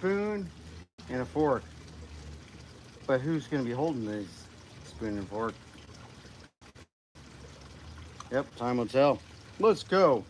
spoon and a fork. But who's going to be holding these spoon and fork? Yep, time will tell. Let's go.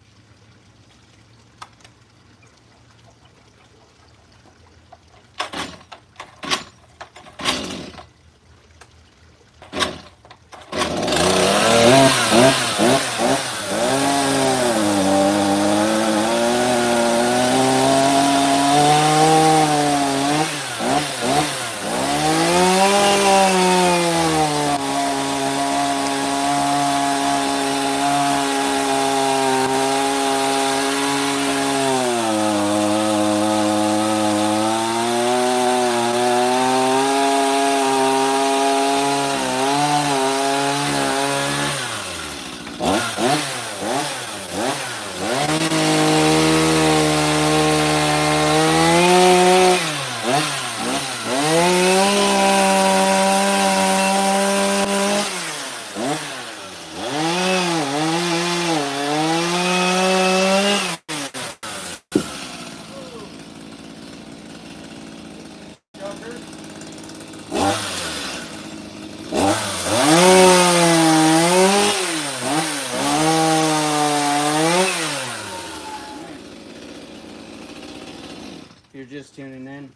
If you're just tuning in,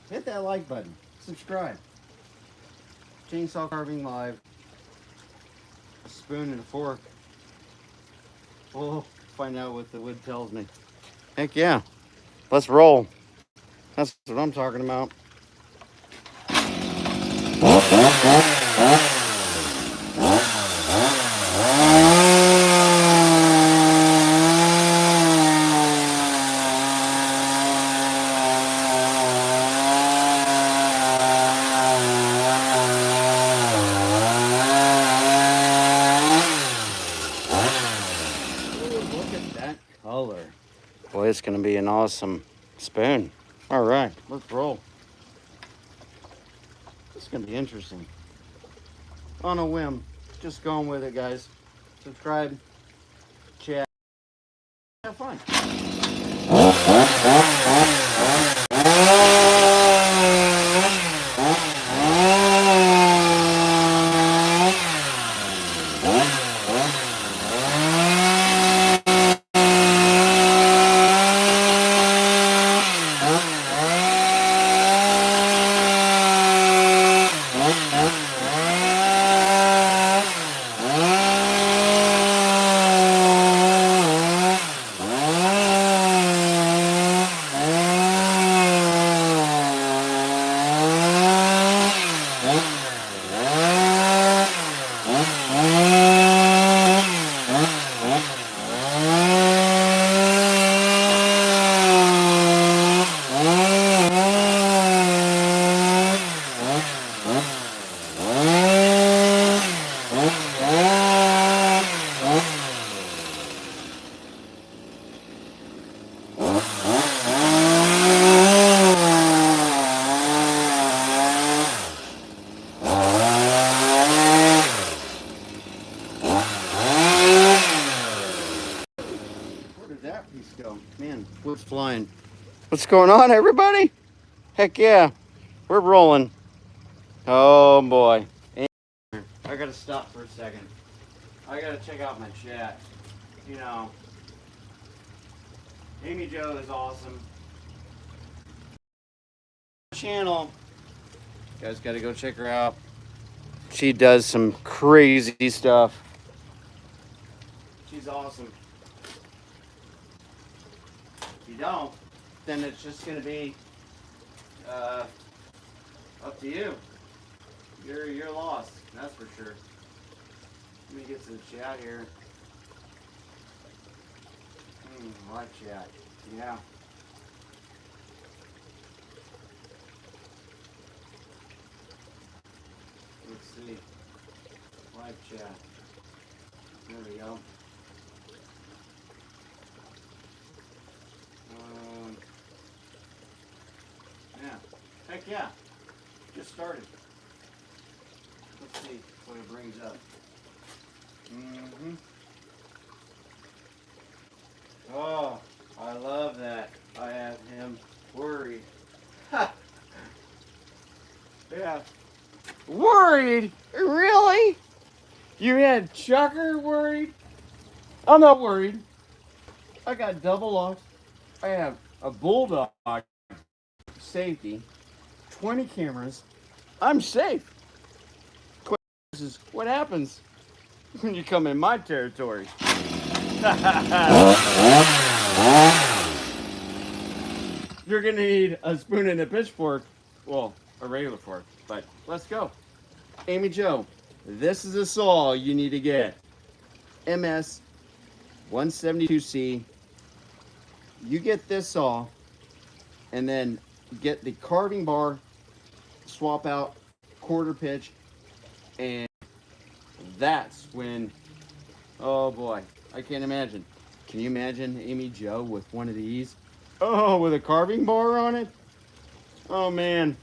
hit that like button, subscribe. Chainsaw carving live, a spoon and a fork. We'll find out what the wood tells me. Heck yeah, let's roll. That's what I'm talking about. Color. Boy, it's going to be an awesome spoon. All right, let's roll. This is going to be interesting. On a whim, just going with it, guys. Subscribe, chat, have fun. Go. Man, wood's flying. What's going on, everybody? Heck yeah, we're rolling. Oh boy. I gotta stop for a second. I gotta check out my chat. You know, Amy Jo is awesome. Channel. You guys gotta go check her out. She does some crazy stuff. She's awesome. If you don't, then it's just gonna be up to you. You're lost, that's for sure. Let me get some chat here. Live chat. Yeah. Let's see. Live chat. There we go. Yeah. Heck yeah. Just started. Let's see what it brings up. Oh, I love that. I have him Worried. Yeah. Worried? Really? You had Chucker worried? I'm not worried. I got double locks. I have a bulldog safety, 20 cameras. I'm safe. Question is, what happens when you come in my territory? You're gonna need a spoon and a pitchfork. Well, a regular fork, but let's go. Amy Jo, this is a saw you need to get. MS 172C. You get this saw and then get the carving bar, swap out quarter pitch, and that's when, oh boy, I can't imagine. Can you imagine Amy Jo with one of these? Oh, with a carving bar on it? Oh man,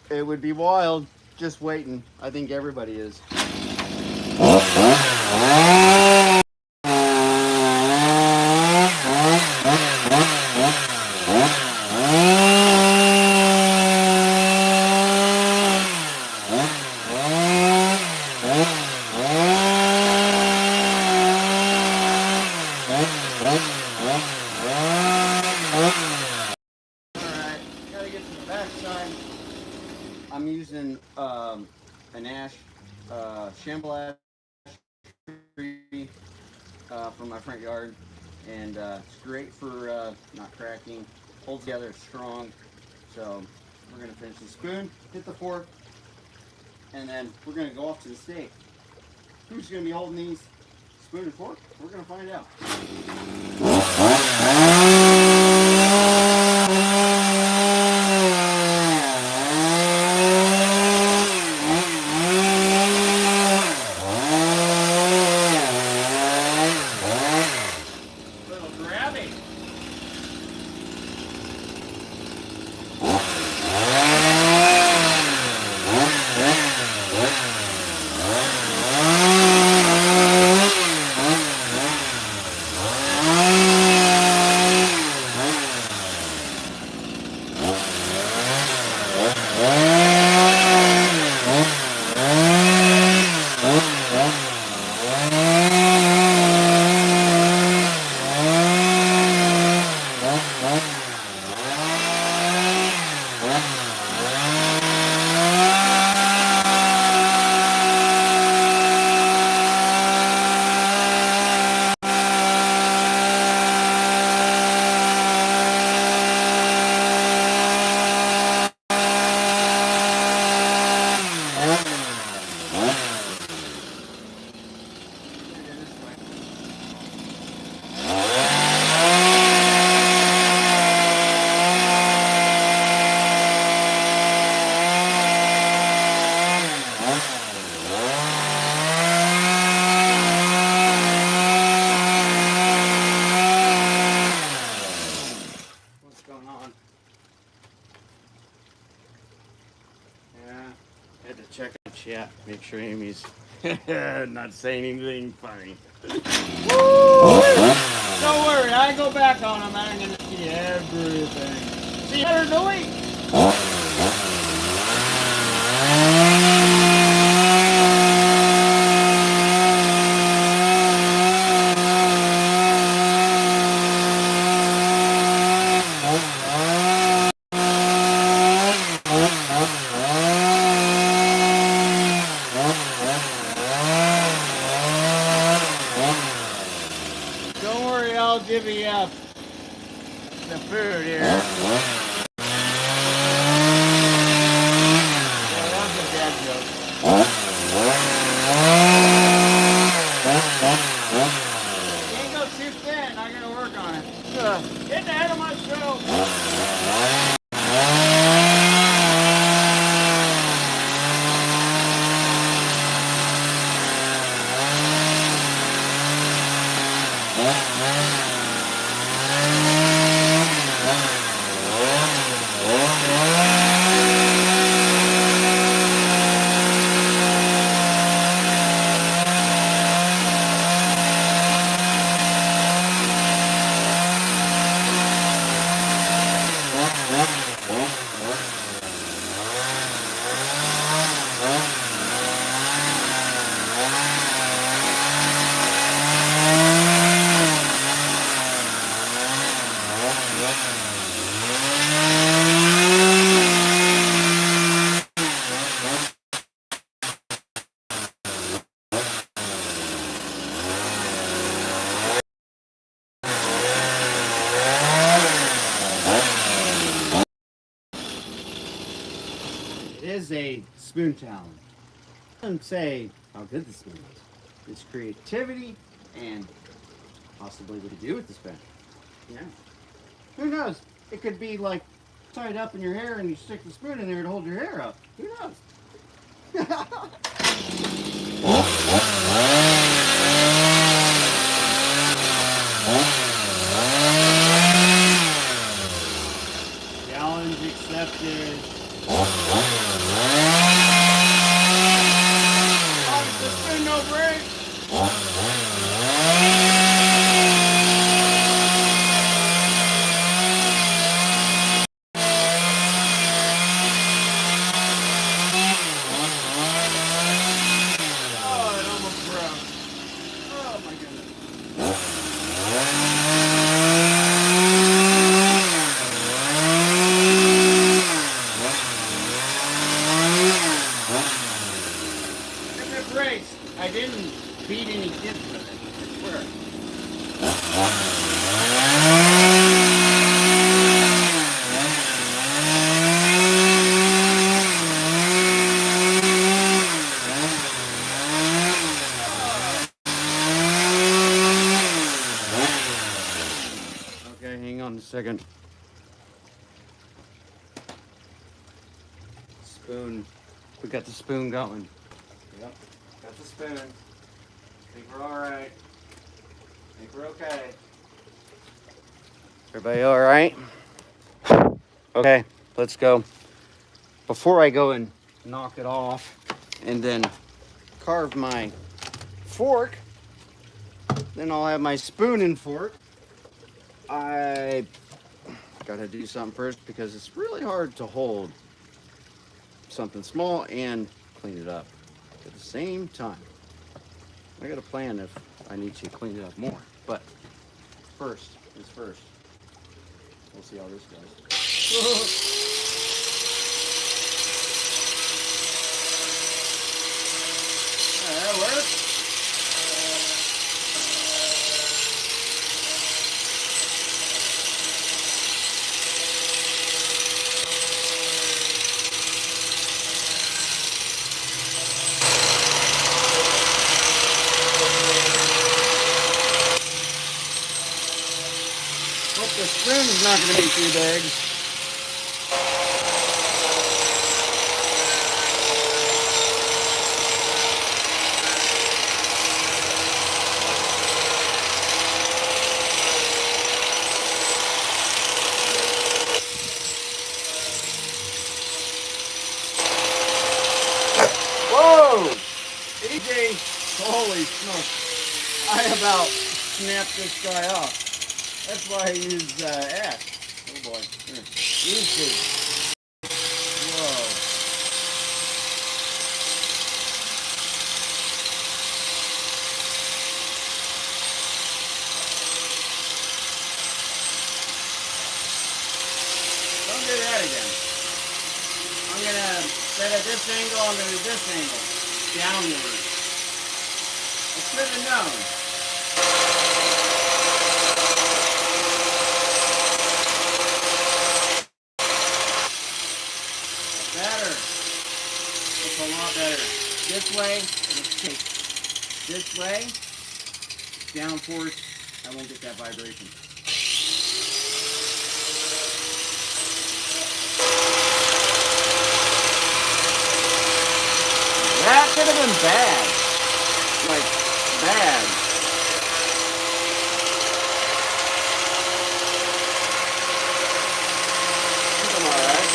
it would be wild. Just waiting. I think everybody is. I'm using an ash, shamble ash tree from my front yard, and it's great for not cracking. Holds together, it's strong. So we're gonna finish the spoon, hit the fork, and then we're gonna go off to the steak. Who's gonna be holding these spoon and fork? We're gonna find out. Had to check out chat, make sure Amy's not saying anything funny. Don't worry, I go back on them. I'm gonna see everything. See better noise? Don't worry, I'll divvy up the food here. Yeah, that's a dad joke. Can't go too thin, I gotta work on it. Getting ahead of myself. is a spoon challenge. I don't say how good the spoon is. It's creativity and possibly what you do with the spoon. Yeah. Who knows? It could be like tied up in your hair and you stick the spoon in there to hold your hair up. Who knows? Challenge accepted. Oh, the spoon no break. Oh, it almost broke. Oh my goodness. If it breaks, I didn't beat any kids with it. I swear. Okay, hang on a second. Spoon. We got the spoon going. Yep, got the spoon. Think we're all right. Think we're okay. Everybody all right? Okay, let's go. Before I go and knock it off and then carve my fork, then I'll have my spoon and fork. I gotta do something first because it's really hard to hold something small and clean it up at the same time. I got a plan if I need to clean it up more, but first is first. We'll see how this goes. That works. Hope the spoon is not going to be too big. Whoa! EJ, holy smokes. I about snapped this guy off. That's why I used ash. Oh boy. Here. Easy. Whoa. Don't do that again. I'm going to set at this angle, I'm going to do this angle. Downward. I should have known. Better. It's a lot better. This way, it'll take. This way, down force, I won't get that vibration. That could have been bad. Like, bad. I think I'm alright.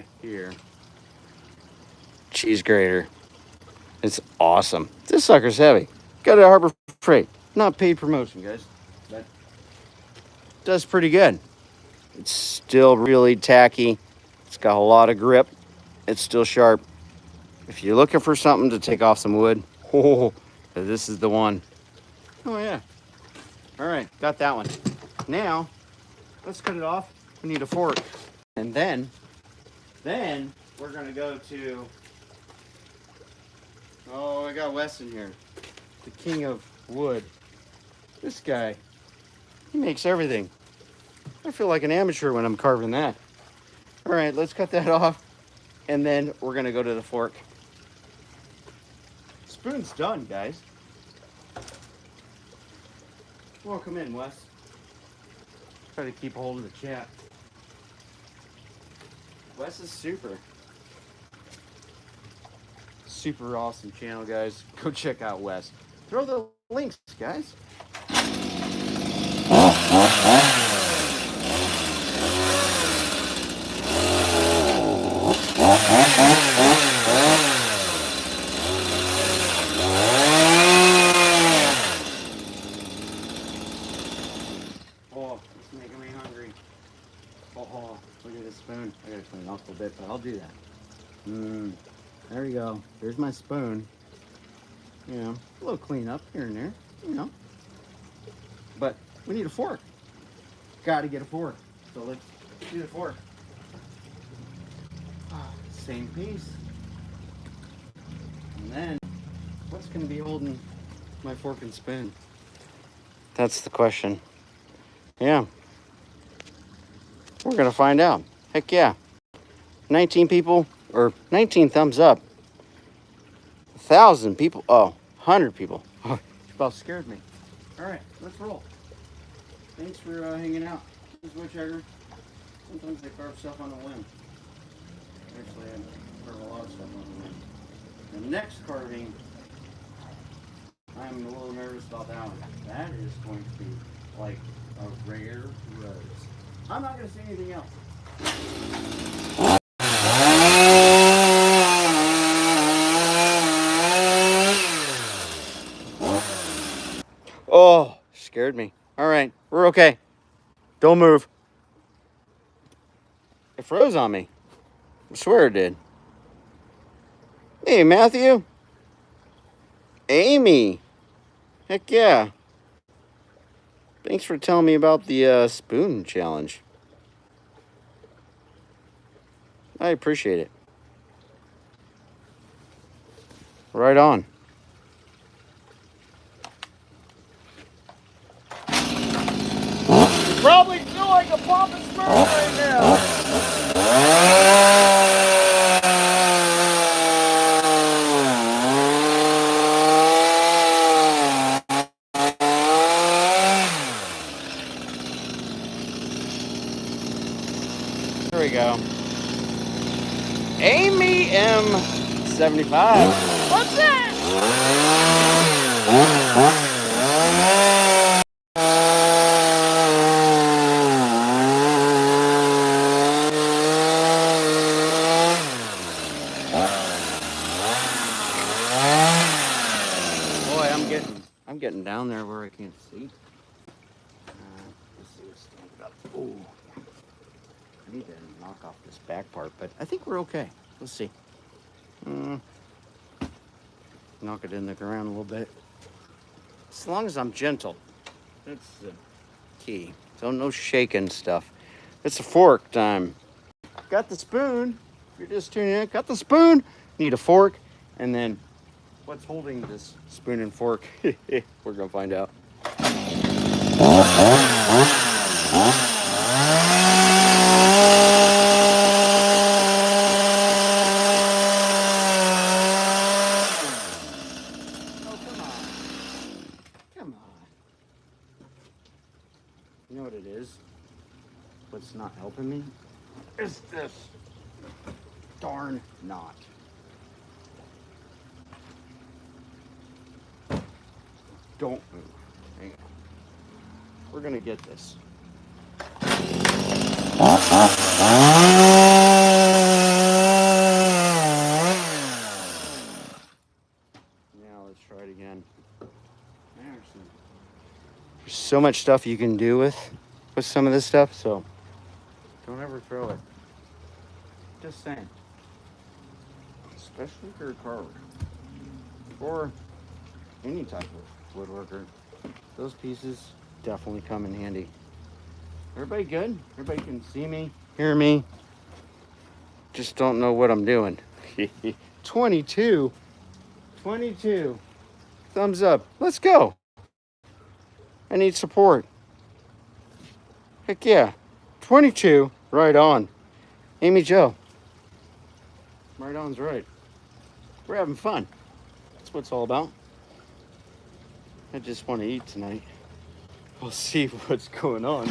guy here. Cheese grater. It's awesome. This sucker's heavy. Got it at Harbor Freight. Not paid promotion, guys. But does pretty good. It's still really tacky. It's got a lot of grip. It's still sharp. If you're looking for something to take off some wood, oh, this is the one. Oh yeah. All right, got that one. Now, let's cut it off. We need a fork. And then we're gonna go to, oh, I got Wes in here. The king of wood. This guy, he makes everything. I feel like an amateur when I'm carving that. All right, let's cut that off. And then we're gonna go to the fork. Spoon's done, guys. Welcome in, Wes. Try to keep hold of the chat. Wes is super awesome channel, guys. Go check out Wes. Throw the links, guys. Oh, it's making me hungry. Oh, look at this spoon. I gotta clean it off a little bit, but I'll do that. There we go. There's my spoon. You know, a little cleanup here and there, you know. But we need a fork. Gotta get a fork. So let's do the fork. Same piece. And then, what's gonna be holding my fork and spoon? That's the question. Yeah. We're gonna find out. Heck yeah. 19 people, or 19 thumbs up. 1,000 people, 100 people. Oh, you about scared me. All right, let's roll. Thanks for hanging out. This is Woodchucker. Sometimes they carve stuff on a whim. Actually, I carve a lot of stuff on a whim. The next carving, I'm a little nervous about that one. That is going to be like a rare rose. I'm not going to say anything else. Oh, scared me. All right, we're okay. Don't move. It froze on me. I swear it did. Hey, Matthew. Amy. Heck yeah. Thanks for telling me about the spoon challenge. I appreciate it. Right on. You probably feel like a pop and spoon right now. There we go. Amy M75. What's that? Boy, I'm getting down there where I can't see. Let's see what's standing up. Oh. I need to knock off this back part, but I think we're okay. Let's see. Knock it in the ground a little bit. As long as I'm gentle. That's the key. So no shaking stuff. It's a fork time. Got the spoon. If you're just tuning in, got the spoon. Need a fork. And then what's holding this spoon and fork? We're going to find out. You know what it is? What's not helping me? Is this darn knot. Don't move. Hang on. We're gonna get this. let's try it again. There's so much stuff you can do with some of this stuff, so don't ever throw it. Just saying. Especially if you're a carver or any type of woodworker. Those pieces definitely come in handy. Everybody good? Everybody can see me, hear me? Just don't know what I'm doing. 22. Thumbs up. Let's go. I need support. Heck yeah. 22. Right on. Amy Jo. Right on's right. We're having fun. That's what it's all about. I just want to eat tonight. We'll see what's going on.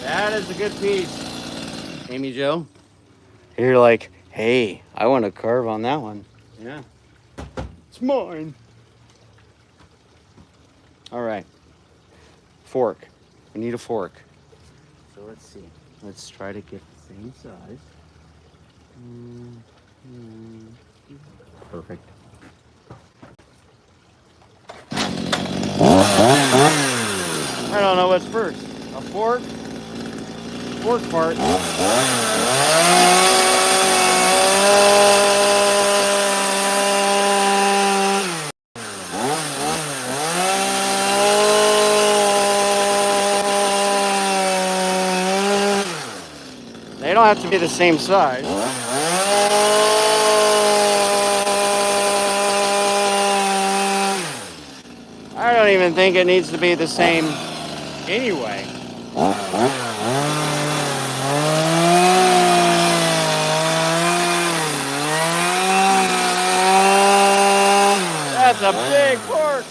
That is a good piece. Amy Jo, you're like, hey, I want to carve on that one. Yeah, it's mine. All right, fork. We need a fork. So let's see. Let's try to get the same size. Perfect. I don't know what's first. A fork part. They don't have to be the same size. I don't even think it needs to be the same anyway. That's a big fork.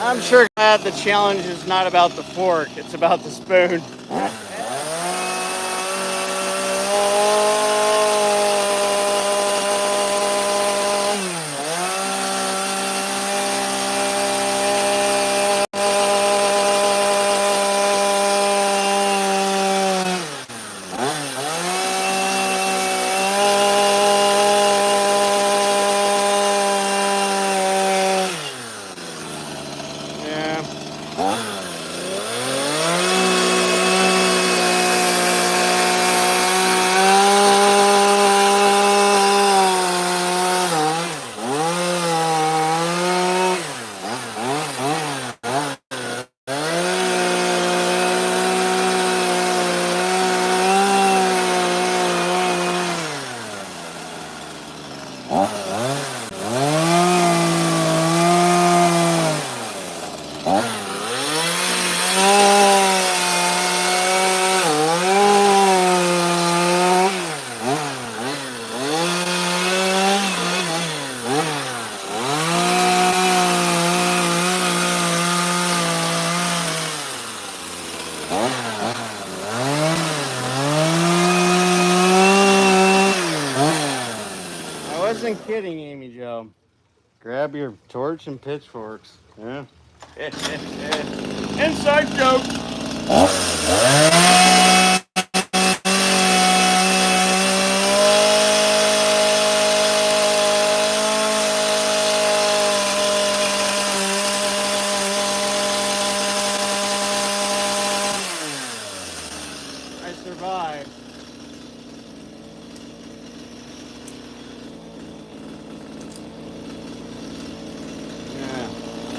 I'm sure glad the challenge is not about the fork, it's about the spoon. I wasn't kidding, Amy Jo. Grab your torch and pitchforks. Yeah. Inside joke. I survived.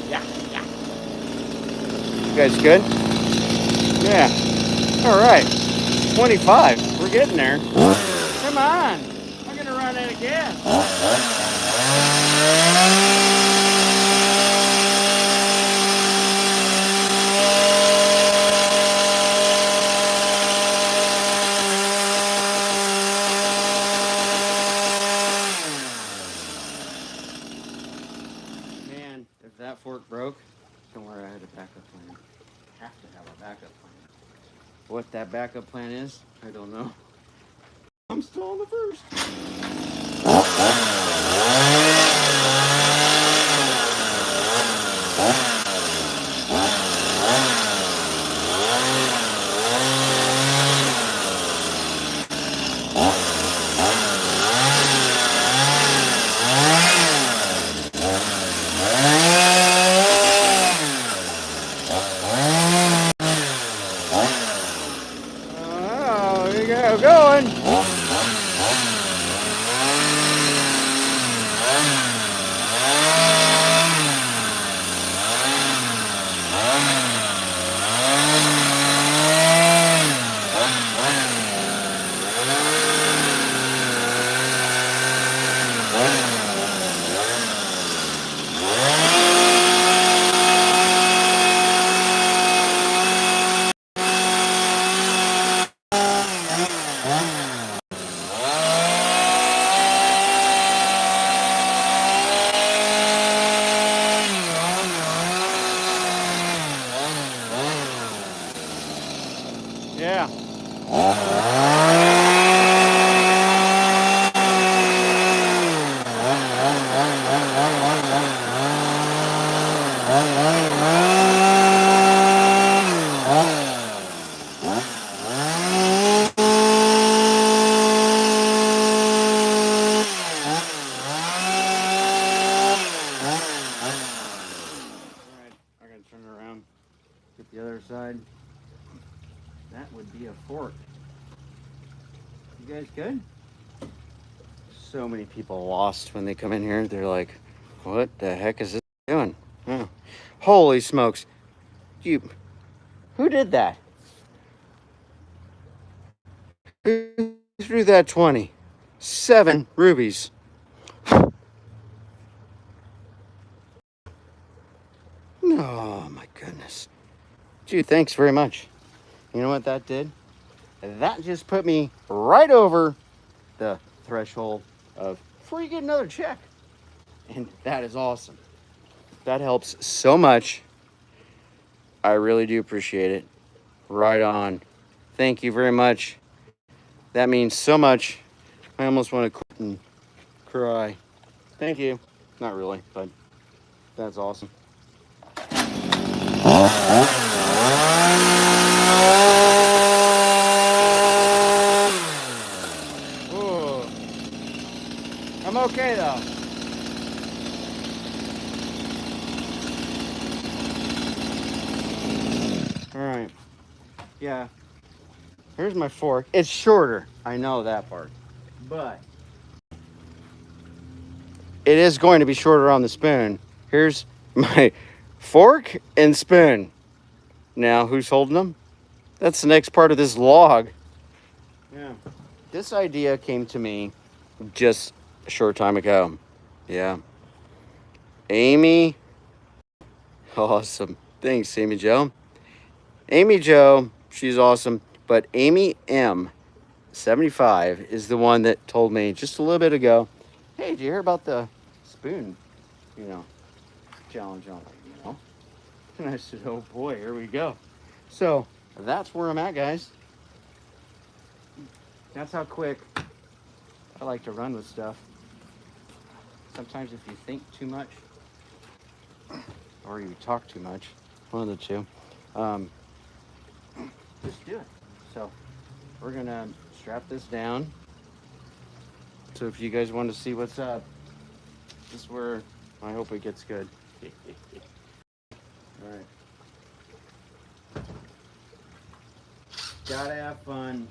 Yeah. You guys good? Yeah. All right. 25. We're getting there. Come on. I'm going to run out of gas. what that backup plan is, I don't know. I'm still on the first. Oh, here you go, going. Yeah. Turn around, get the other side. That would be a fork. You guys good? So many people lost when they come in here. They're like, what the heck is this doing? Oh. Holy smokes. Who did that? Who threw that 20? 7 rubies. Oh my goodness. Dude, thanks very much. You know what that did? That just put me right over the threshold of before you get another check. And that is awesome. That helps so much. I really do appreciate it. Right on. Thank you very much. That means so much. I almost want to quit and cry. Thank you. Not really, but that's awesome. Ooh. I'm okay though. All right. Yeah. Here's my fork. It's shorter. I know that part. But it is going to be shorter on the spoon. Here's my fork and spoon. Now, who's holding them? That's the next part of this log. Yeah. This idea came to me just a short time ago. Yeah. Amy. Awesome. Thanks, Amy Jo. Amy Jo, she's awesome. But Amy M, 75, is the one that told me just a little bit ago, hey, did you hear about the spoon, challenge? I'm like, no. And I said, oh boy, here we go. So that's where I'm at, guys. That's how quick I like to run with stuff. Sometimes if you think too much or you talk too much, one of the two, just do it. So we're gonna strap this down. So if you guys want to see what's up, this is where I hope it gets good. All right. Gotta have fun.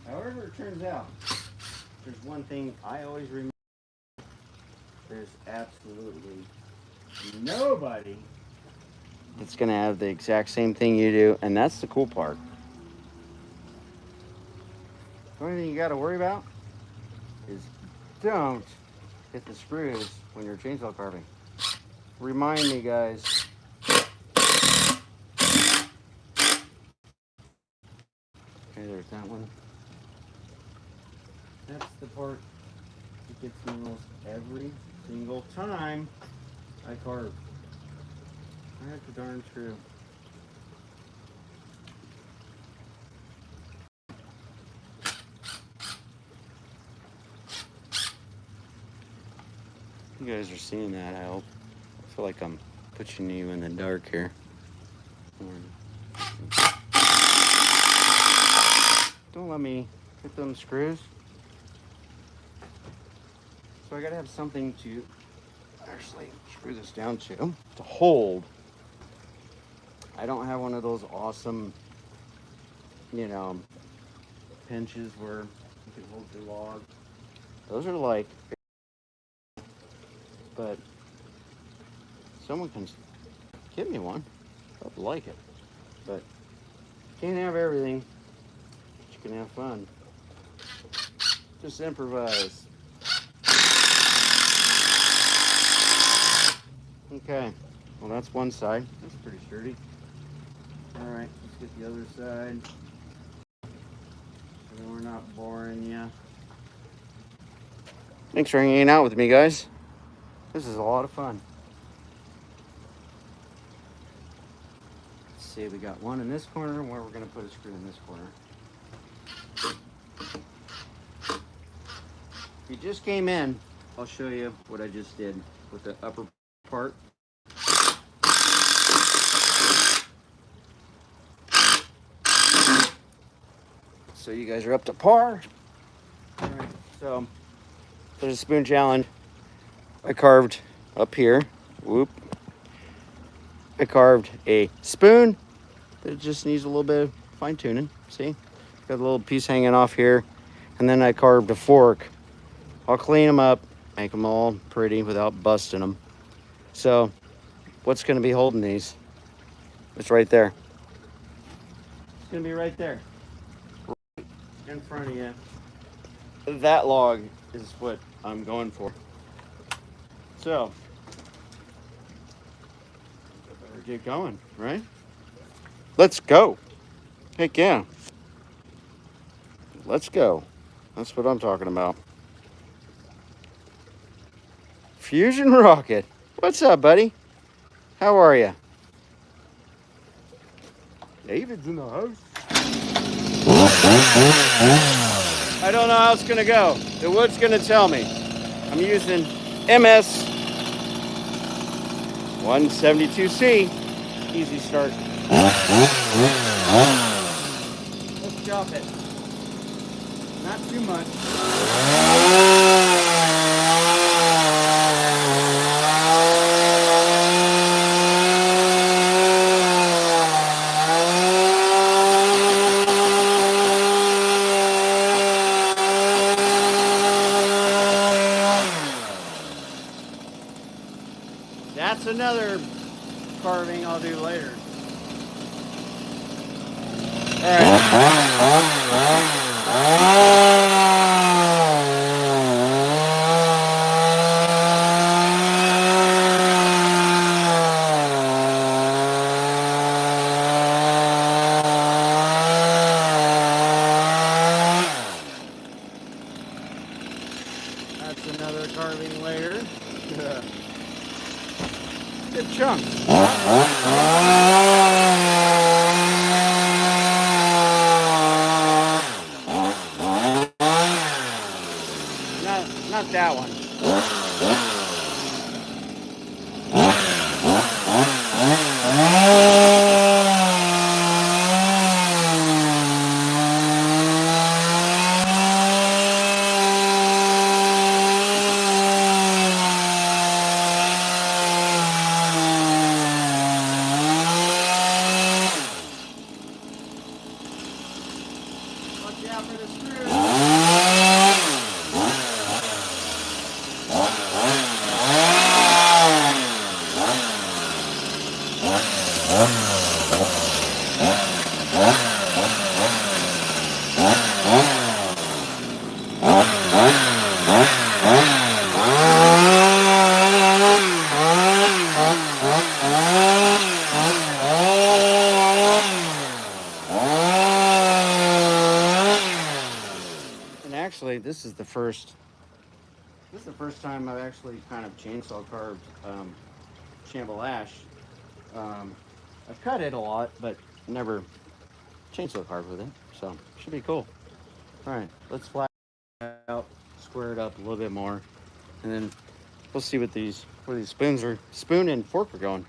However it turns out, there's one thing I always remember. There's absolutely nobody that's gonna have the exact same thing you do, and that's the cool part. The only thing you gotta worry about is don't hit the screws when you're chainsaw carving. Remind me, guys. Okay, there's that one. That's the part that gets me almost every single time I carve. That's the darn true. You guys are seeing that, I hope. I feel like I'm putting you in the dark here. Don't let me hit them screws. So I gotta have something to actually screw this down to hold. I don't have one of those awesome, you know, pinches where you can hold your log. Those are like, but someone can give me one. I'd like it, but can't have everything. But you can have fun. Just improvise. Okay, well that's one side. That's pretty sturdy. All right, let's get the other side. So then we're not boring you. Thanks for hanging out with me, guys. This is a lot of fun. Let's see, we got one in this corner, and where we're gonna put a screw in this corner. If you just came in, I'll show you what I just did with the upper part. So you guys are up to par. All right, so there's a spoon challenge. I carved up here. Whoop. I carved a spoon that just needs a little bit of fine tuning. See? Got a little piece hanging off here. And then I carved a fork. I'll clean them up, make them all pretty without busting them. So what's going to be holding these? It's right there. It's going to be right there. Right in front of you. That log is what I'm going for. So, better get going, right? Let's go. Heck yeah. Let's go. That's what I'm talking about. Fusion Rocket. What's up, buddy? How are you? David's in the house. I don't know how it's going to go. The wood's going to tell me. I'm using MS 172C. Easy start. Let's chop it. Not too much. That's another carving I'll do later. All right. That's another carving later. Good chunk. Not that one. Watch out for the screw. And actually, this is the first time I've actually kind of chainsaw carved Shamble ash. I've cut it a lot, but never chainsaw carved with it, so should be cool. All right, let's flat out, square it up a little bit more, and then We'll see what where these spoon and fork are going.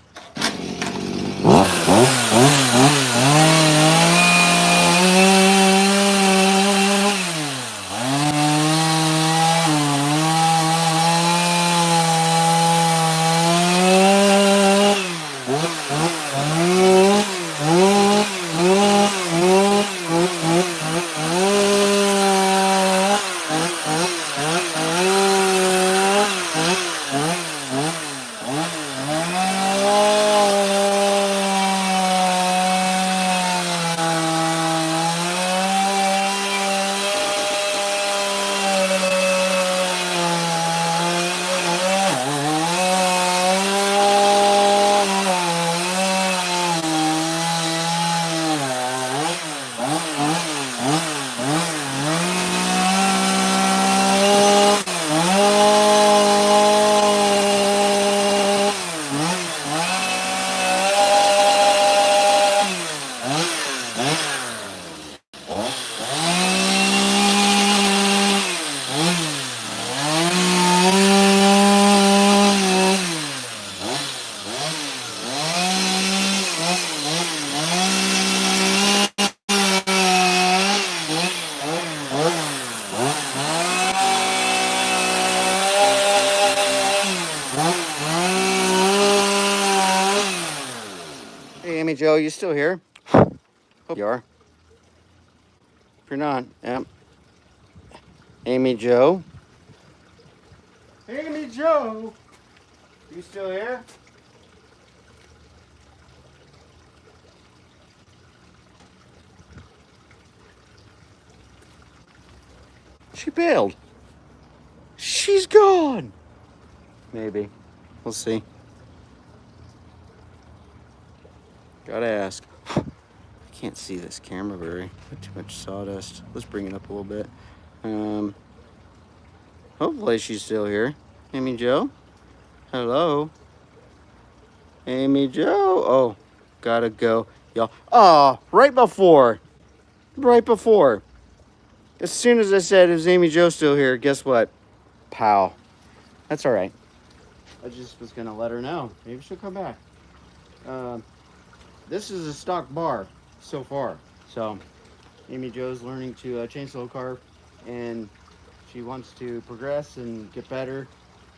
Hey, Amy Jo, you still here? Hope you are. If you're not, Amy Jo. Amy Jo, you still here? She bailed. She's gone. Maybe. We'll see. Gotta ask. I can't see this camera very. Too much sawdust. Let's bring it up a little bit. Hopefully she's still here. Amy Jo? Hello? Amy Jo? Oh, gotta go. Y'all. Oh, right before. Right before. As soon as I said, is Amy Jo still here? Guess what? Pow. That's all right. I just was going to let her know. Maybe she'll come back. This is a stock bar so far. So, Amy Jo's learning to chainsaw carve, and she wants to progress and get better.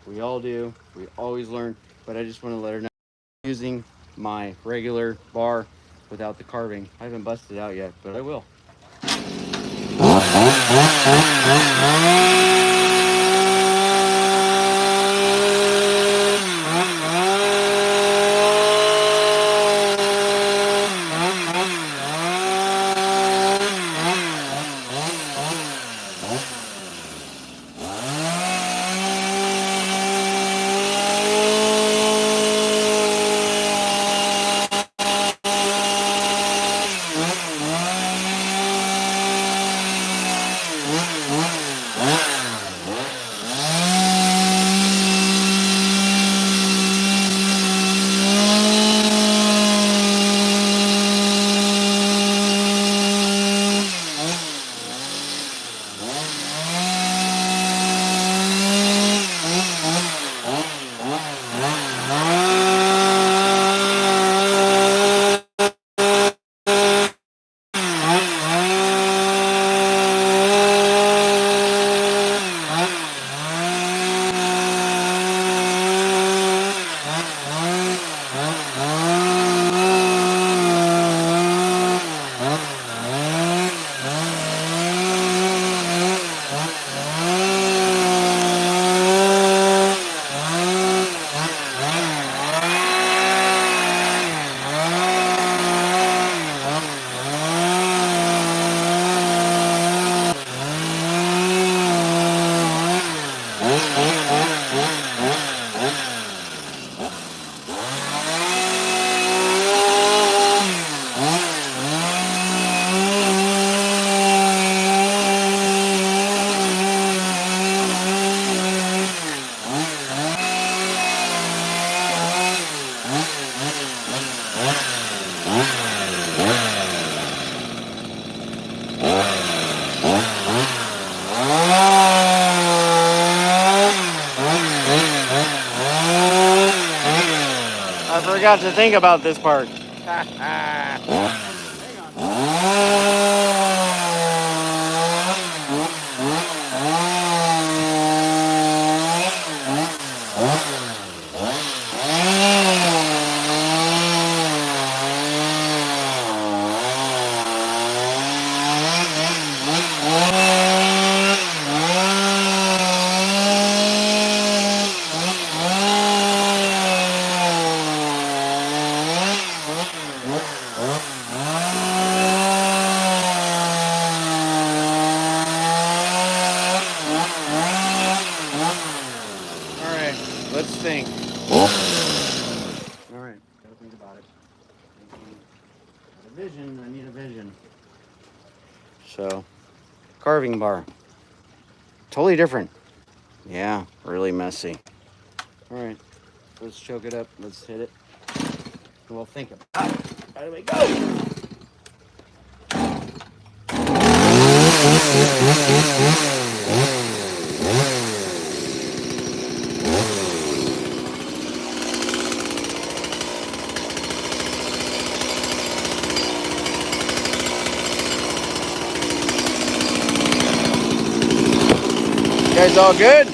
We all do. We always learn. But I just want to let her know I'm using my regular bar without the carving. I haven't busted it out yet, but I will. forgot to think about this part. Let's think. All right, gotta think about it. A vision, I need a vision. So, carving bar. Totally different. Yeah, really messy. All right, let's choke it up. Let's hit it. We'll think about it. How do we go? You guys all good?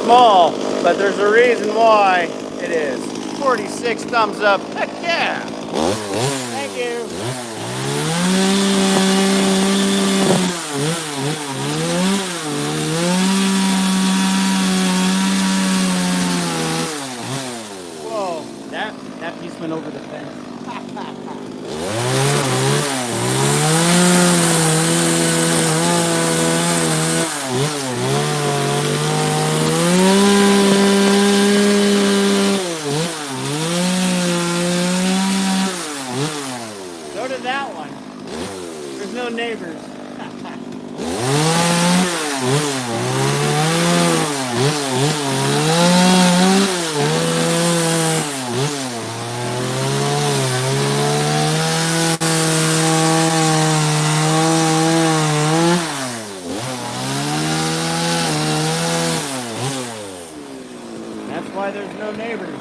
Small, but there's a reason why it is. 46 thumbs up. Heck yeah! Thank you. Whoa, that piece went over the fence. That's why there's no neighbors.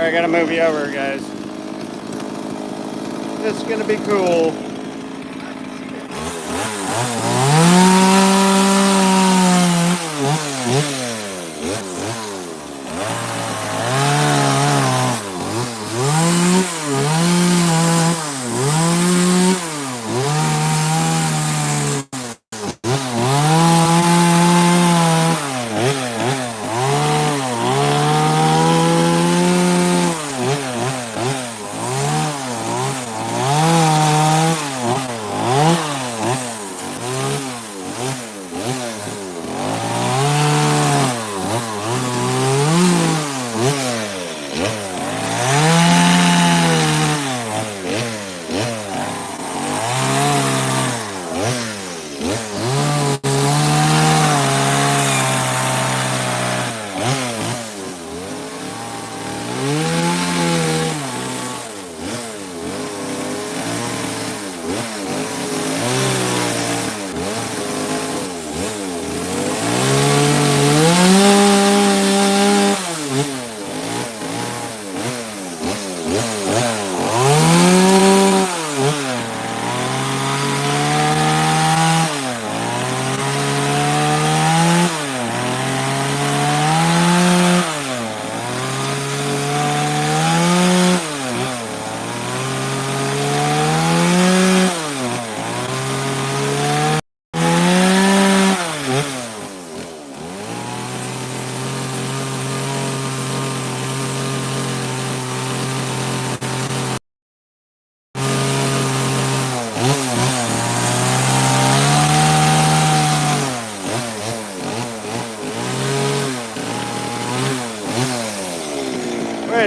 I gotta move you over, guys. It's gonna be cool.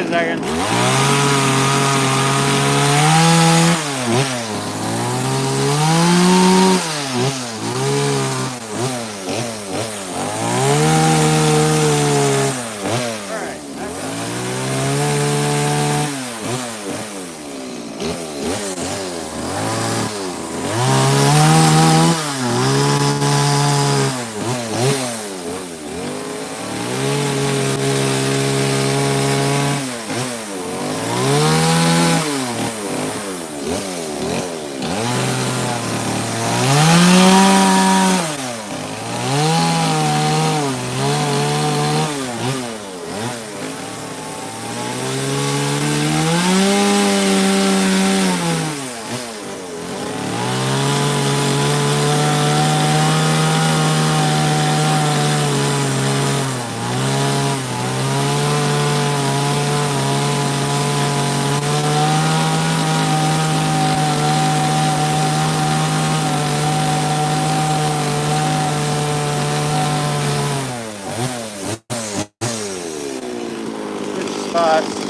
Wait a second. Spots.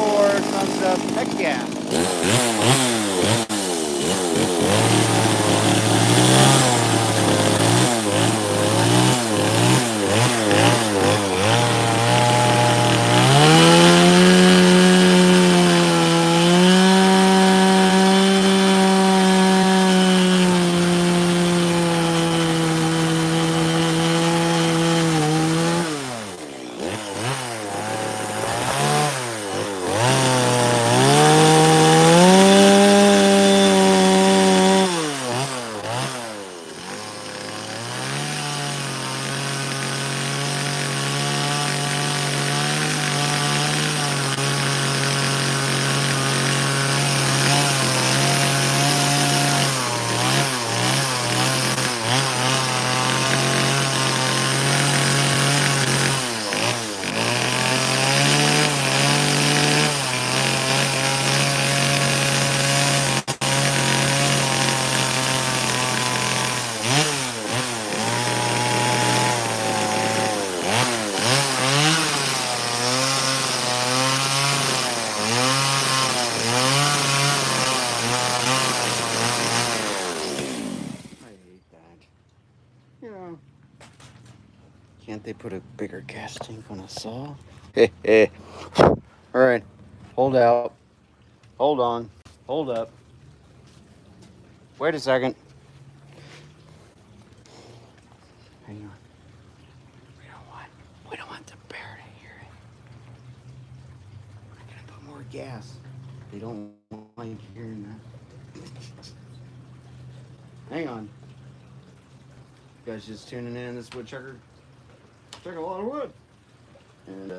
for some stuff. Heck yeah. You know, can't they put a bigger gas tank on a saw? All right, hold out, hold on, hold up. Wait a second. Hang on. We don't want the bear to hear it. We're gonna put more gas. They don't like hearing that. Hang on. You guys just tuning in this woodchucker. Took a lot of wood. And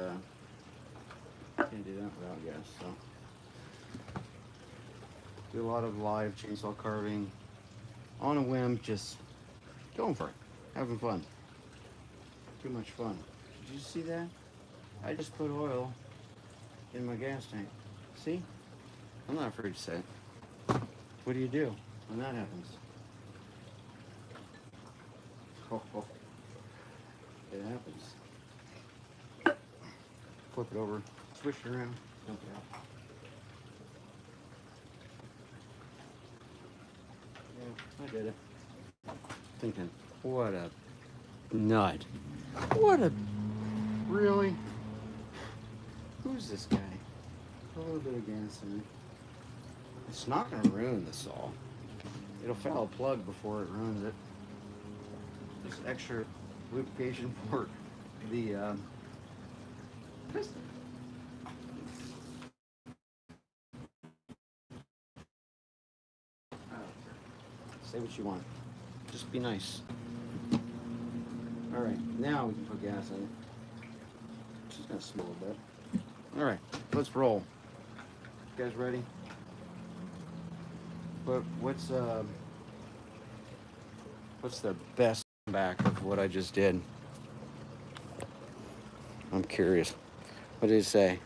can't do that without gas, so do a lot of live chainsaw carving on a whim, just going for it, having fun. Too much fun. Did you see that? I just put oil in my gas tank. See? I'm not afraid to say it. What do you do when that happens? Oh, it happens. Flip it over, switch it around, dump it out. Yeah, I did it. Thinking, what a nut. What a, really? Who's this guy? A little bit of gas in it. It's not going to ruin the saw. It'll foul a plug before it ruins it. Just extra lubrication for the piston. Say what you want. Just be nice. Alright, now we can put gas in it. Just gonna smell a bit. Alright, let's roll. You guys ready? But what's the best back of what I just did? I'm curious. What did it say?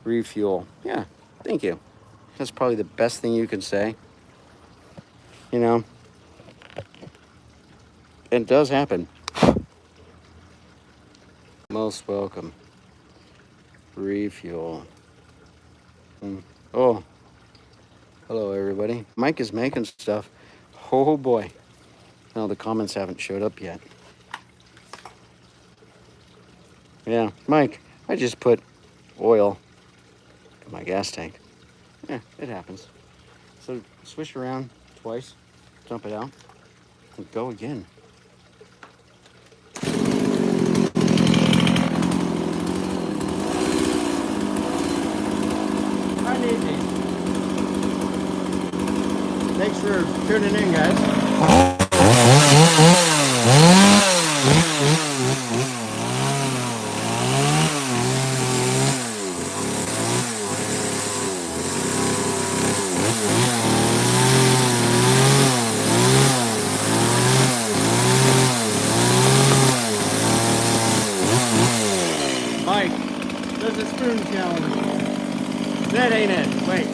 Refuel. Yeah, thank you. That's probably the best thing you can say. You know? It does happen. Most welcome. Refuel. Oh. Hello, everybody. Mike is making stuff. Oh, boy. No, the comments haven't showed up yet. Yeah, Mike, I just put oil in my gas tank. Yeah, it happens. So switch around twice, dump it out, and go again. I need these. Thanks for tuning in, guys. Mike, there's a spoon challenge. That ain't it. Wait.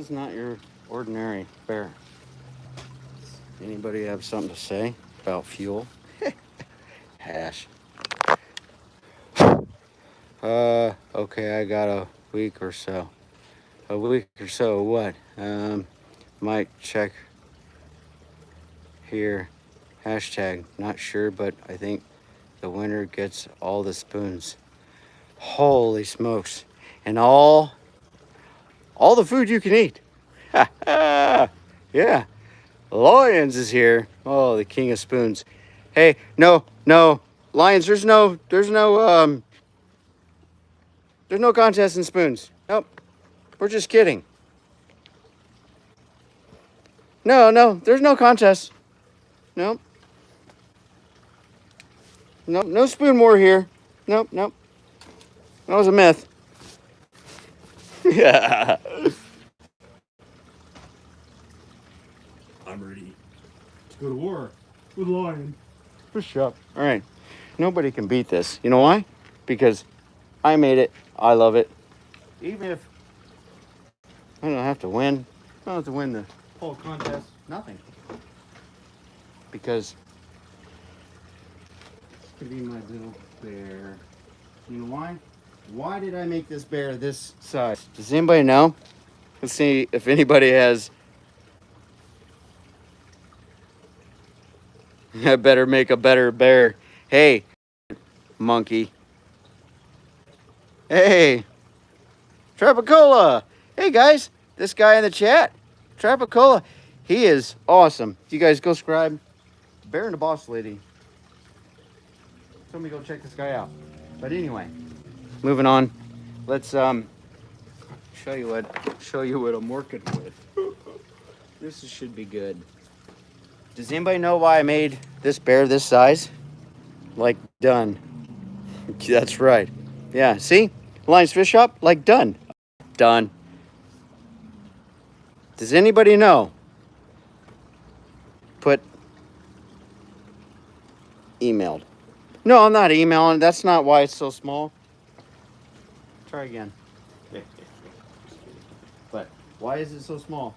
is not your ordinary bear. Anybody have something to say about fuel? Hash. Okay, I got a week or so. A week or so, what? Might check here. Hashtag, not sure, but I think the winner gets all the spoons. Holy smokes. And all the food you can eat. Yeah. Lions is here. Oh, the king of spoons. Hey, no, Lions, there's no contest in spoons. Nope. We're just kidding. No, there's no contest. Nope. Nope, no spoon war here. Nope. That was a myth. Yeah. I'm ready to go to war with Lion. Push up. All right. Nobody can beat this. You know why? Because I made it. I love it. Even if I don't have to win. I don't have to win the whole contest. Nothing. Because this could be my little bear. You know why? Why did I make this bear this size? Does anybody know? Let's see if anybody has. I better make a better bear. Hey, monkey. Hey, Trapicola. Hey, guys. This guy in the chat, Trapicola. He is awesome. You guys go subscribe. Bear and the Boss Lady. Somebody go check this guy out. But anyway, moving on. Let's show you what I'm working with. This should be good. Does anybody know why I made this bear this size? Like done. That's right. Yeah, see? Lions Fish Shop, like done. Done. Does anybody know? Put emailed. No, I'm not emailing. That's not why it's so small. Try again. But why is it so small?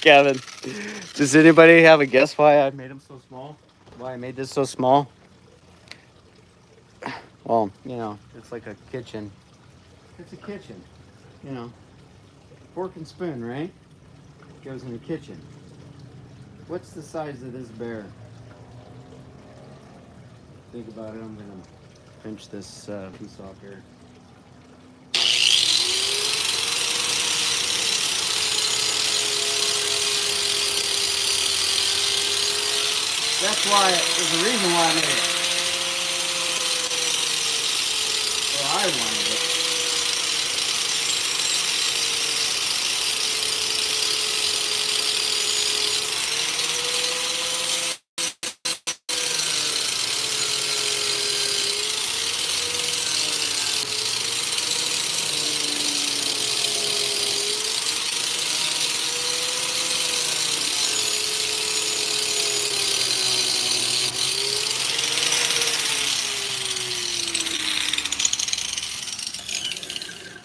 Kevin, does anybody have a guess why I made them so small? Why I made this so small? Well, you know, it's like a kitchen. It's a kitchen, you know. Fork and spoon, right? Goes in the kitchen. What's the size of this bear? Think about it. I'm gonna pinch this piece off here. That's why, there's a reason why I made it. Well, I wanted it.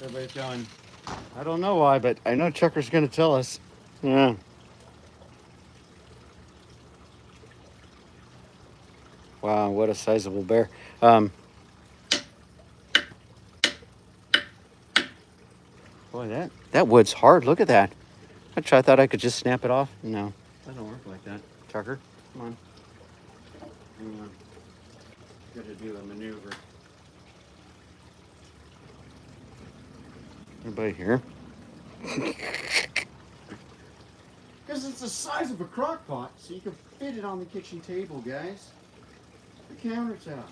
Everybody's going, I don't know why, but I know Chucker's going to tell us. Yeah. Wow, what a sizable bear. Boy, that wood's hard. Look at that. I thought I could just snap it off. No, that don't work like that. Chucker, come on. Hang on. Got to do a maneuver. Anybody here? Because it's the size of a crock pot, so you can fit it on the kitchen table, guys. The countertop.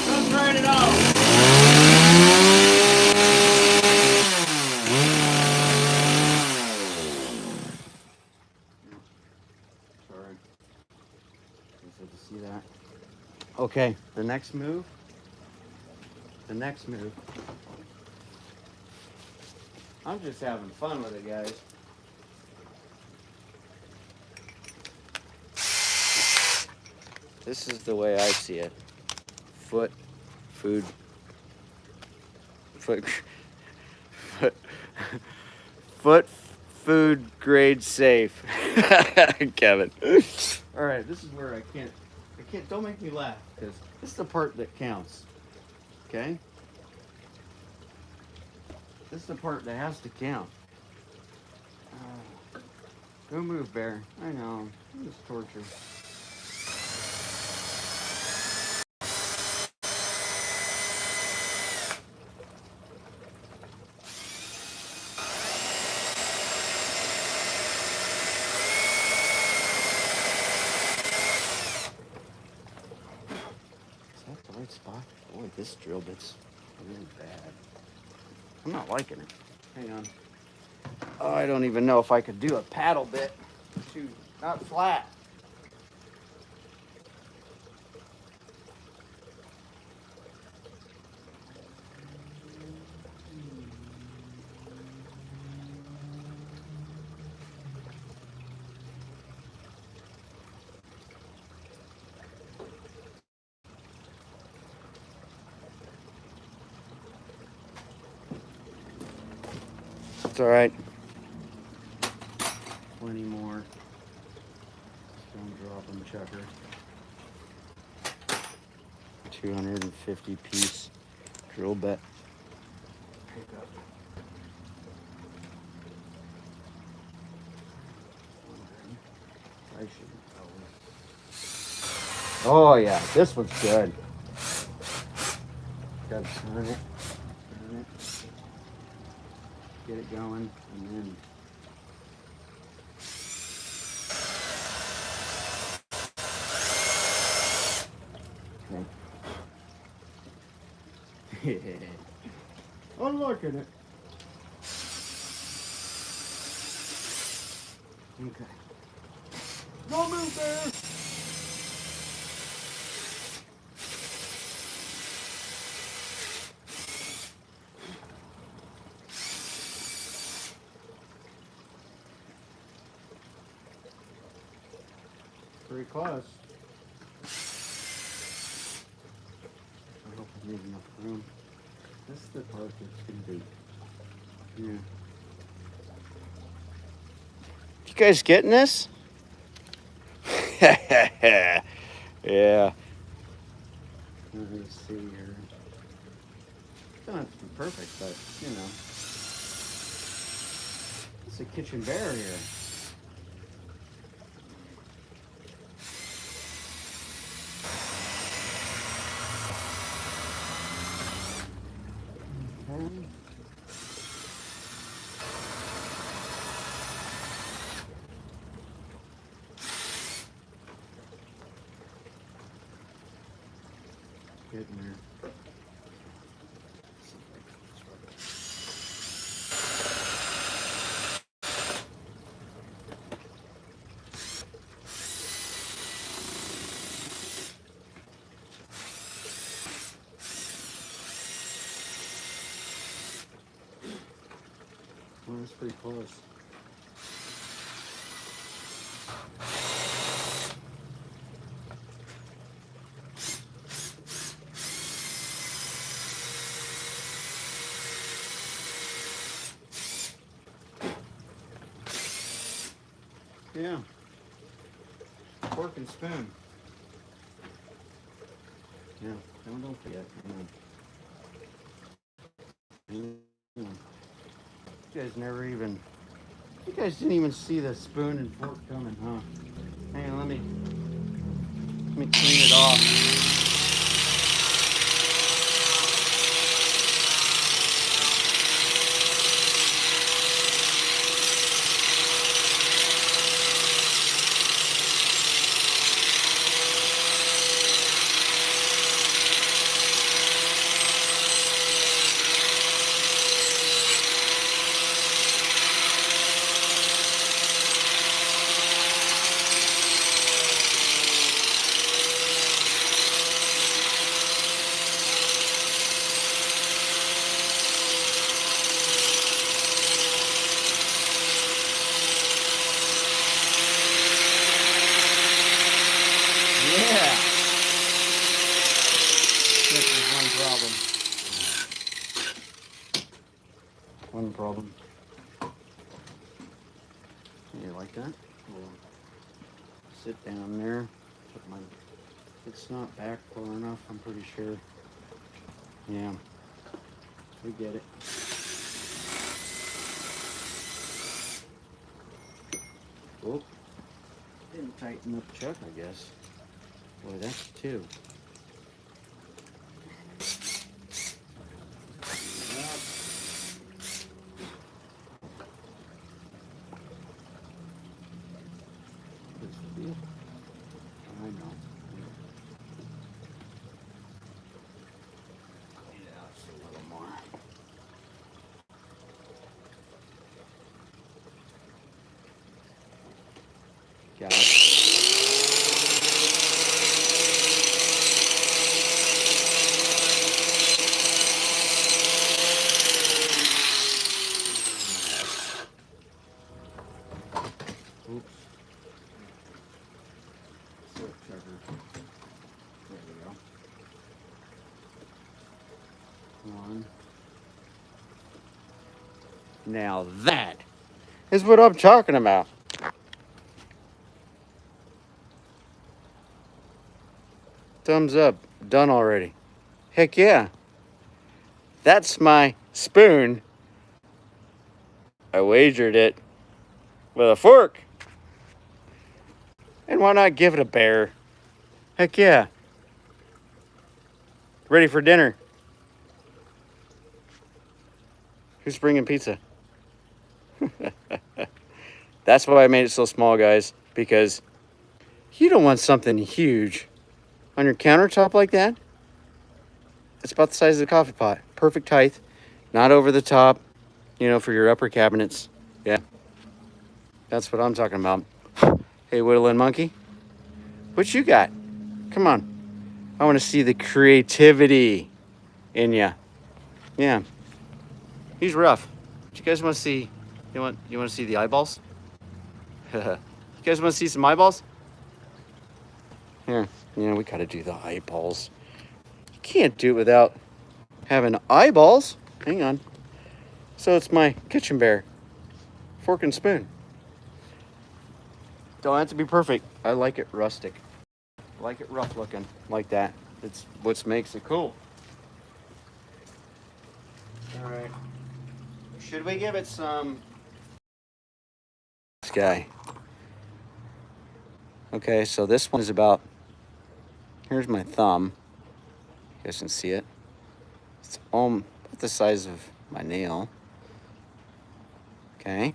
Let's turn it off. Sorry. I said to see that. Okay, the next move. I'm just having fun with it, guys. This is the way I see it. Foot, food grade safe. Kevin. All right, this is where I can't, don't make me laugh, because this is the part that counts. Okay? This is the part that has to count. Go move, bear. I know. This is torture. Is that the right spot? Boy, this drill bit's really bad. I'm not liking it. Hang on. Oh, I don't even know if I could do a paddle bit. Too not flat. It's all right. Plenty more. Don't drop them, Chucker. 250 piece drill bit. Pick up. I should. Oh yeah, this one's good. Gotta turn it. Get it going, and then. Okay. I'm liking it. Okay. Don't move there. Pretty close. I hope I leave enough room. This is the part that's gonna be. Yeah. You guys getting this? Yeah. Let's see here. Don't have to be perfect, but you know, it's a kitchen bear here. kit in there. Well, that's pretty close. Yeah. Fork and spoon. Yeah. Don't forget. You guys never even. You guys didn't even see the spoon and fork coming, huh? Hang on, let me clean it off. Yeah. This is one problem. You like that? We'll sit down there. Put my. It's not back far enough. I'm pretty sure. Yeah. We get it. Oh. Didn't tighten up Chuck, I guess. Boy, that's two. I know. Yeah, just a little more. Got it. Oops. Silk cover. There we go. One. Now that is what I'm talking about. Thumbs up. Done already. Heck yeah. That's my spoon. I wagered it with a fork. And why not give it a bear? Heck yeah. Ready for dinner. Who's bringing pizza? That's why I made it so small, guys, because you don't want something huge on your countertop like that. It's about the size of the coffee pot. Perfect height, not over the top, for your upper cabinets. Yeah, that's what I'm talking about. Hey, whittling monkey, what you got? Come on. I want to see the creativity in ya. Yeah, he's rough. You guys want to see? You want to see the eyeballs? You guys want to see some eyeballs? Here, we gotta do the eyeballs. You can't do it without having eyeballs. Hang on. So it's my kitchen bear. Fork and spoon. Don't have to be perfect. I like it rustic. I like it rough looking, like that. It's what makes it cool. All right. Should we give it some? This guy. Okay, so this one is about. Here's my thumb. You guys can see it. It's about the size of my nail. Okay.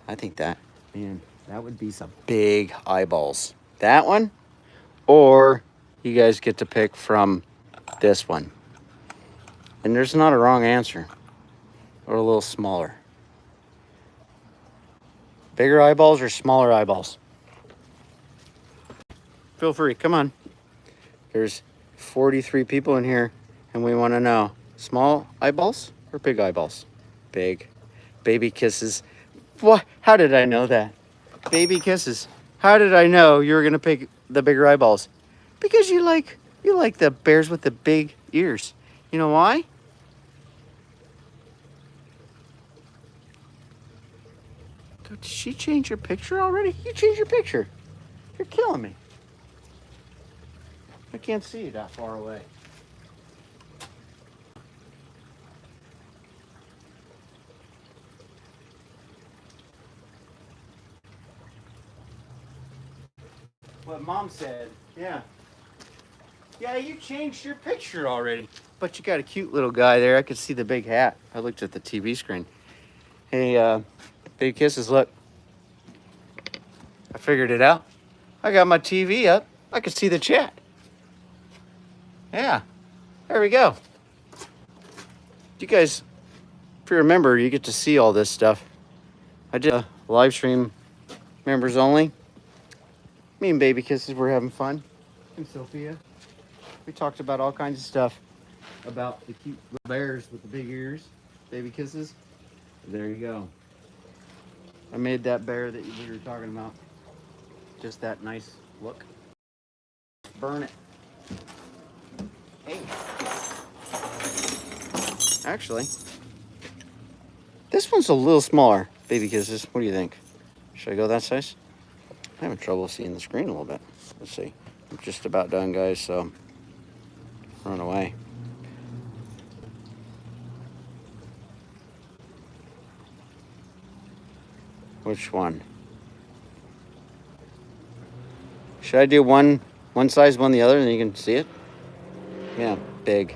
I think that, man, that would be some big eyeballs. That one, or you guys get to pick from this one. And there's not a wrong answer. Or a little smaller. Bigger eyeballs or smaller eyeballs? Feel free, come on. There's 43 people in here, and we want to know, small eyeballs or big eyeballs? Big. Baby kisses. What? How did I know that? Baby kisses. How did I know you were gonna pick the bigger eyeballs? Because you like the bears with the big ears. You know why? Did she change your picture already? You changed your picture. You're killing me. I can't see you that far away. What Mom said, yeah. Yeah, you changed your picture already. But you got a cute little guy there. I could see the big hat. I looked at the TV screen. Hey, big kisses, look. I figured it out. I got my TV up. I could see the chat. Yeah, there we go. You guys, if you remember, you get to see all this stuff. I did a live stream, members only. Me and Baby Kisses were having fun. And Sophia. We talked about all kinds of stuff. About the cute little bears with the big ears. Baby Kisses. There you go. I made that bear that we were talking about. Just that nice look. Burn it. Hey. Actually, this one's a little smaller. Baby Kisses, what do you think? Should I go that size? I'm having trouble seeing the screen a little bit. Let's see. I'm just about done, guys, so run away. Which one? Should I do one size, one the other, and then you can see it? Yeah, big.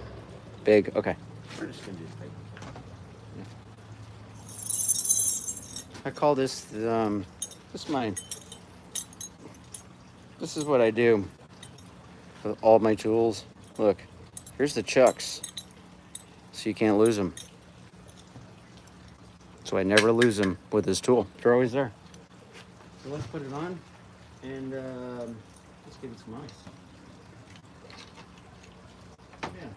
Big, okay. We're just gonna do big. Yeah. I call this, this is what I do with all my tools. Look, here's the chucks, so you can't lose them. So I never lose them with this tool. They're always there. So let's put it on and let's give it some ice. Yeah,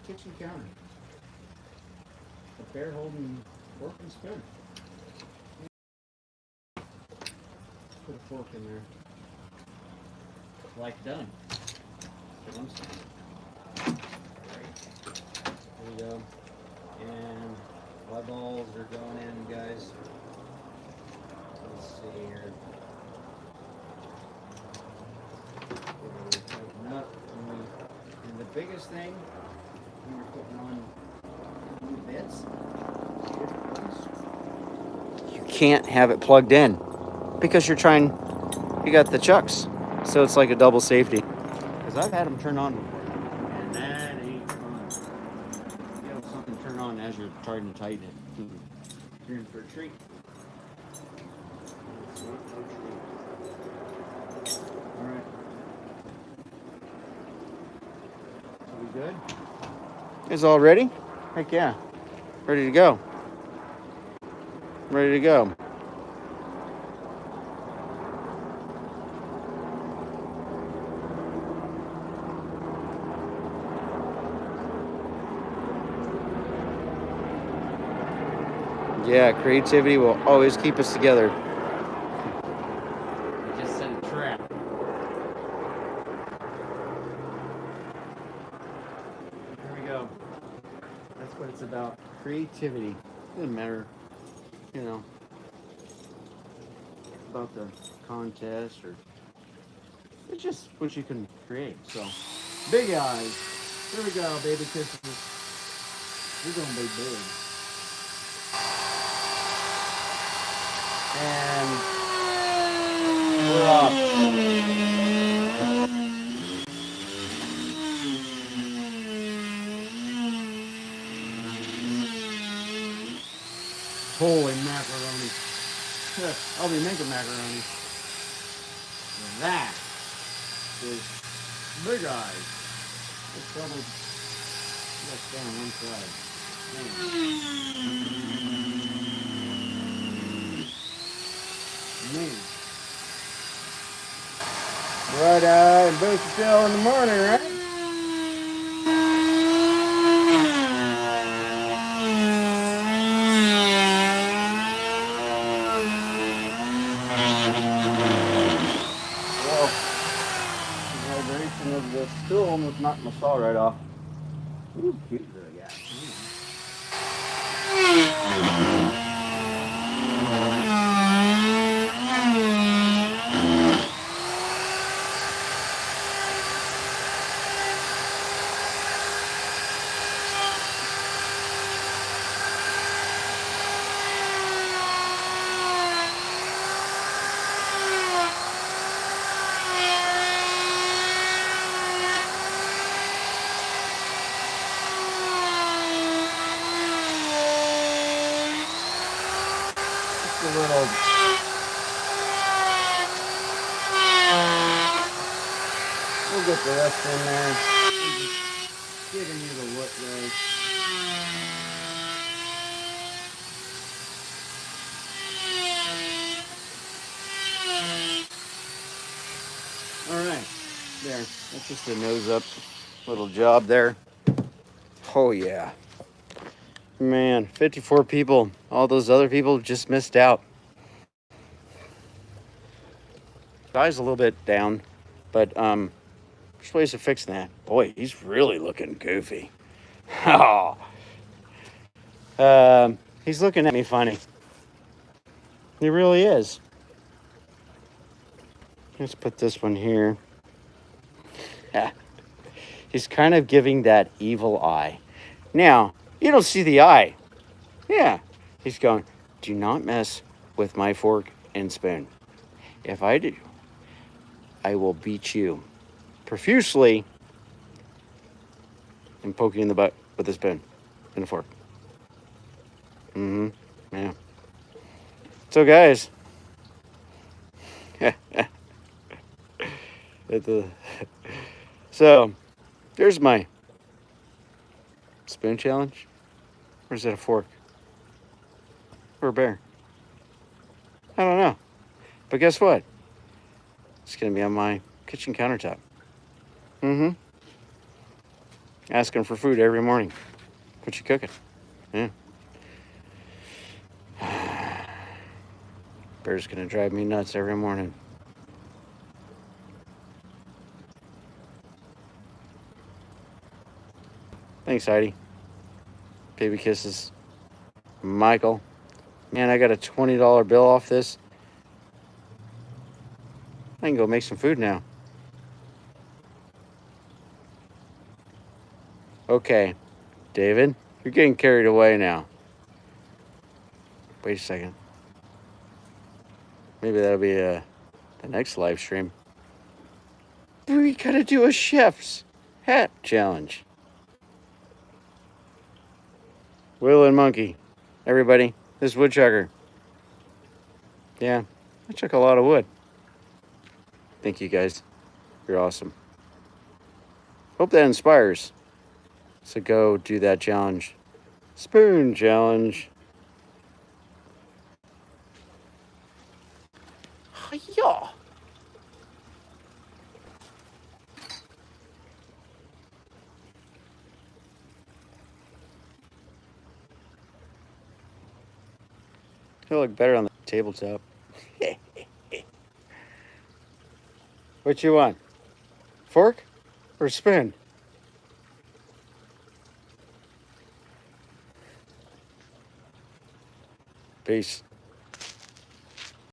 kitchen counter. A bear holding fork and spoon. Put a fork in there. Like done. That's what I'm saying. There we go. And eyeballs are going in, guys. Let's see here. Tighten up. And the biggest thing when you're putting on new bits, you can't have it plugged in because you got the chucks. So it's like a double safety. Because I've had them turn on before. And that ain't fun. You have something turn on as you're trying to tighten it. You're in for a treat. Alright. Are we good? Is all ready? Heck yeah. Ready to go. Ready to go. Yeah, creativity will always keep us together. I just set a trap. Here we go. That's what it's about. Creativity. Doesn't matter, you know, about the contest or it's just what you can create. So, big eyes. Here we go, Baby Kisses. We're gonna be big. And we're off. Holy macaroni. I'll be making macaroni. That is big eyes. Just double. Let's stay on one side. Man. Right eye and boost the tail in the morning, right? Well, the vibration of the stool almost knocked my saw right off. Ooh, cute little guy. Just a little. We'll get the rest in there. I'm just giving you the look, guys. All right, there. That's just a nose up little job there. Oh yeah, man, 54 people. All those other people just missed out. Guy's a little bit down, but there's ways to fix that. Boy, he's really looking goofy. Oh, he's looking at me funny. He really is. Let's put this one here. He's kind of giving that evil eye. Now, you don't see the eye. Yeah. He's going, do not mess with my fork and spoon. If I do, I will beat you profusely and poke you in the butt with a spoon and a fork. Yeah. So, guys. So, there's my spoon challenge. Or is that a fork? Or a bear? I don't know. But guess what? It's going to be on my kitchen countertop. Asking for food every morning. What you cooking? Yeah. Bear's going to drive me nuts every morning. Thanks, Heidi. Baby kisses. Michael. Man, I got a $20 bill off this. I can go make some food now. Okay, David, you're getting carried away now. Wait a second. Maybe that'll be the next live stream. We gotta do a chef's hat challenge. Will and Monkey. Everybody, this is Woodchucker. Yeah, I chuck a lot of wood. Thank you, guys. You're awesome. Hope that inspires. So go do that challenge. Spoon challenge. Yeah. It'll look better on the tabletop. What you want? Fork or spoon? Peace.